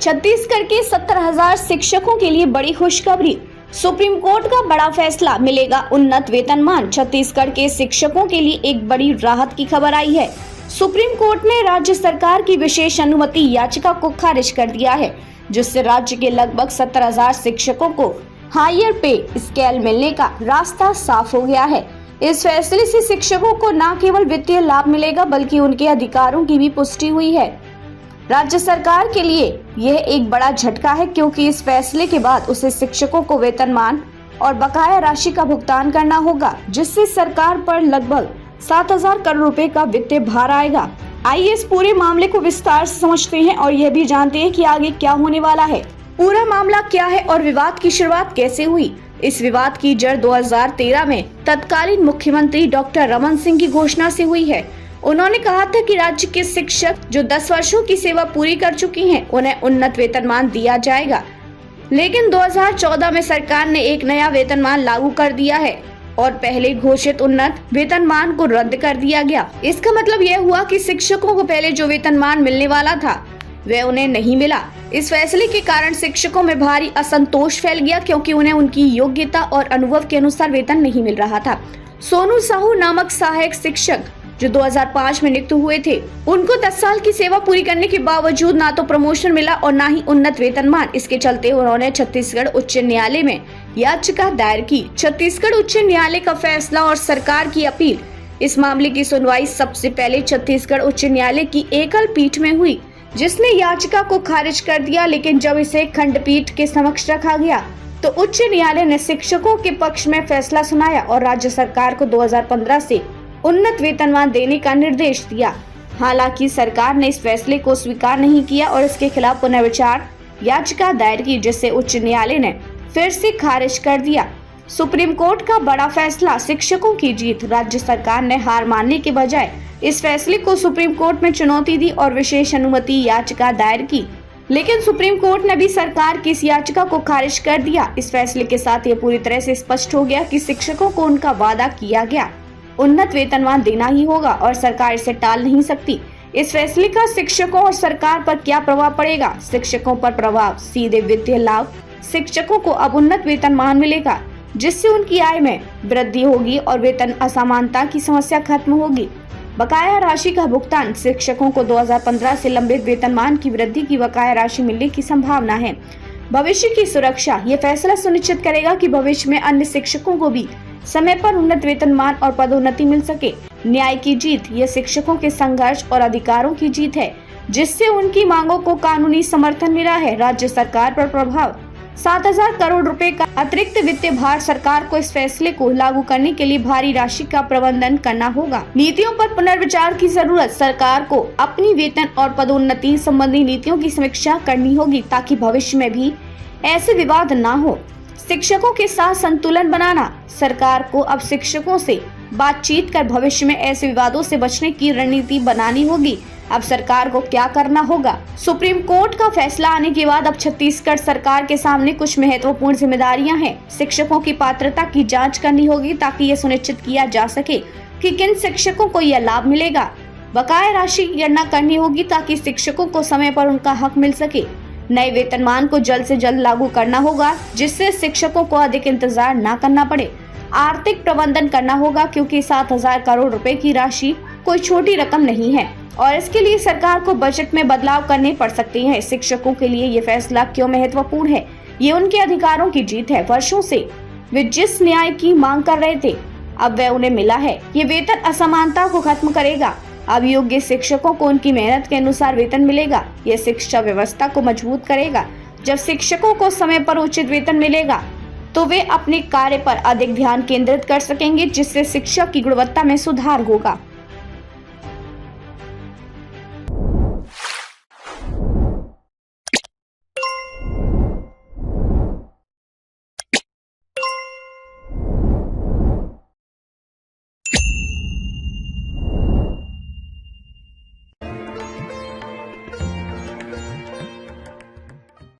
छत्तीसगढ़ के 70,000 शिक्षकों के लिए बड़ी खुशखबरी। सुप्रीम कोर्ट का बड़ा फैसला, मिलेगा उन्नत वेतनमान। छत्तीसगढ़ के शिक्षकों के लिए एक बड़ी राहत की खबर आई है। सुप्रीम कोर्ट ने राज्य सरकार की विशेष अनुमति याचिका को खारिज कर दिया है, जिससे राज्य के लगभग 70,000 शिक्षकों को हायर पे स्केल मिलने का रास्ता साफ हो गया है। इस फैसले से शिक्षकों को न केवल वित्तीय लाभ मिलेगा, बल्कि उनके अधिकारों की भी पुष्टि हुई है। राज्य सरकार के लिए यह एक बड़ा झटका है, क्योंकि इस फैसले के बाद उसे शिक्षकों को वेतनमान और बकाया राशि का भुगतान करना होगा, जिससे सरकार पर लगभग 7,000 करोड़ रुपए का वित्तीय भार आएगा। आइए इस पूरे मामले को विस्तार से समझते हैं और यह भी जानते हैं कि आगे क्या होने वाला है। पूरा मामला क्या है और विवाद की शुरुआत कैसे हुई। इस विवाद की जड़ 2013 में तत्कालीन मुख्यमंत्री डॉक्टर रमन सिंह की घोषणा से हुई है। उन्होंने कहा था कि राज्य के शिक्षक जो 10 वर्षों की सेवा पूरी कर चुकी हैं, उन्हें उन्नत वेतनमान दिया जाएगा। लेकिन 2014 में सरकार ने एक नया वेतनमान लागू कर दिया है और पहले घोषित उन्नत वेतनमान को रद्द कर दिया गया। इसका मतलब यह हुआ कि शिक्षकों को पहले जो वेतनमान मिलने वाला था वह उन्हें नहीं मिला। इस फैसले के कारण शिक्षकों में भारी असंतोष फैल गया, क्योंकि उन्हें उनकी योग्यता और अनुभव के अनुसार वेतन नहीं मिल रहा था। सोनू साहू नामक सहायक शिक्षक जो 2005 में नियुक्त हुए थे, उनको 10 साल की सेवा पूरी करने के बावजूद ना तो प्रमोशन मिला और ना ही उन्नत वेतनमान। इसके चलते उन्होंने छत्तीसगढ़ उच्च न्यायालय में याचिका दायर की। छत्तीसगढ़ उच्च न्यायालय का फैसला और सरकार की अपील, इस मामले की सुनवाई सबसे पहले छत्तीसगढ़ उच्च न्यायालय की एकल पीठ में हुई, जिसने याचिका को खारिज कर दिया। लेकिन जब इसे खंडपीठ के समक्ष रखा गया तो उच्च न्यायालय ने शिक्षकों के पक्ष में फैसला सुनाया और राज्य सरकार को 2015 से उन्नत वेतनमान देने का निर्देश दिया। हालांकि सरकार ने इस फैसले को स्वीकार नहीं किया और इसके खिलाफ पुनर्विचार याचिका दायर की, जिसे उच्च न्यायालय ने फिर से खारिज कर दिया। सुप्रीम कोर्ट का बड़ा फैसला, शिक्षकों की जीत। राज्य सरकार ने हार मानने के बजाय इस फैसले को सुप्रीम कोर्ट में चुनौती दी और विशेष अनुमति याचिका दायर की, लेकिन सुप्रीम कोर्ट ने भी सरकार की इस याचिका को खारिज कर दिया। इस फैसले के साथ ये पूरी तरह से स्पष्ट हो गया कि शिक्षकों को उनका वादा किया गया उन्नत वेतनमान देना ही होगा और सरकार इसे टाल नहीं सकती। इस फैसले का शिक्षकों और सरकार पर क्या प्रभाव पड़ेगा? शिक्षकों पर प्रभाव, सीधे वित्तीय लाभ। शिक्षकों को अब उन्नत वेतनमान मिलेगा, जिससे उनकी आय में वृद्धि होगी और वेतन असमानता की समस्या खत्म होगी। बकाया राशि का भुगतान, शिक्षकों को 2015 से लंबित वेतनमान की वृद्धि की बकाया राशि मिलने की संभावना है। भविष्य की सुरक्षा, ये फैसला सुनिश्चित करेगा कि भविष्य में अन्य शिक्षकों को भी समय पर उन्नत वेतनमान और पदोन्नति मिल सके। न्याय की जीत, ये शिक्षकों के संघर्ष और अधिकारों की जीत है, जिससे उनकी मांगों को कानूनी समर्थन मिला है। राज्य सरकार पर प्रभाव, 7,000 करोड़ रुपए का अतिरिक्त वित्तीय भार। सरकार को इस फैसले को लागू करने के लिए भारी राशि का प्रबंधन करना होगा। नीतियों पर पुनर्विचार की जरूरत, सरकार को अपनी वेतन और पदोन्नति संबंधी नीतियों की समीक्षा करनी होगी, ताकि भविष्य में भी ऐसे विवाद ना हो। शिक्षकों के साथ संतुलन बनाना, सरकार को अब शिक्षकों से बातचीत कर भविष्य में ऐसे विवादों से बचने की रणनीति बनानी होगी। अब सरकार को क्या करना होगा? सुप्रीम कोर्ट का फैसला आने के बाद अब छत्तीसगढ़ सरकार के सामने कुछ महत्वपूर्ण जिम्मेदारियां हैं। शिक्षकों की पात्रता की जांच करनी होगी, ताकि ये सुनिश्चित किया जा सके कि किन शिक्षकों को यह लाभ मिलेगा। बकाया राशि की गणना करनी होगी, ताकि शिक्षकों को समय पर उनका हक मिल सके। नए वेतनमान को जल्द से जल्द लागू करना होगा, जिससे शिक्षकों को अधिक इंतजार न करना पड़े। आर्थिक प्रबंधन करना होगा, क्योंकि 7,000 करोड़ रुपए की राशि कोई छोटी रकम नहीं है और इसके लिए सरकार को बजट में बदलाव करने पड़ सकते हैं। शिक्षकों के लिए ये फैसला क्यों महत्वपूर्ण है? ये उनके अधिकारों की जीत है। वर्षों से वे जिस न्याय की मांग कर रहे थे, अब वह उन्हें मिला है। ये वेतन असमानता को खत्म करेगा। अब योग्य शिक्षकों को उनकी मेहनत के अनुसार वेतन मिलेगा। यह शिक्षा व्यवस्था को मजबूत करेगा। जब शिक्षकों को समय पर उचित वेतन मिलेगा, तो वे अपने कार्य पर अधिक ध्यान केंद्रित कर सकेंगे, जिससे शिक्षा की गुणवत्ता में सुधार होगा।